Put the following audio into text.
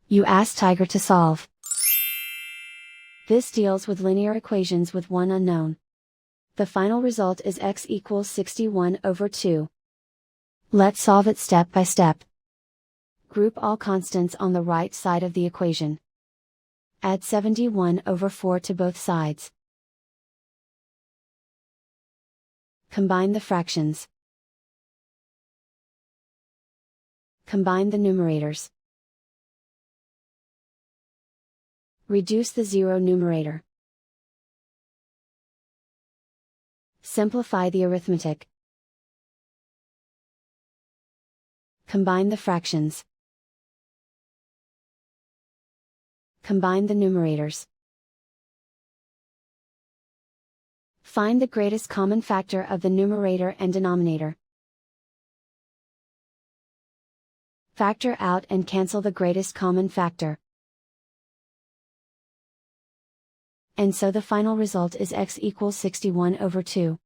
You ask Tiger to solve. This deals with linear equations with one unknown. The final result is x equals 61 over 2. Let's solve it step by step. Group all constants on the right side of the equation. Add 71 over 4 to both sides. Combine the fractions. Combine the numerators. Reduce the zero numerator. Simplify the arithmetic. Combine the fractions. Combine the numerators. Find the greatest common factor of the numerator and denominator. Factor out and cancel the greatest common factor. And so the final result is x equals 61 over 2.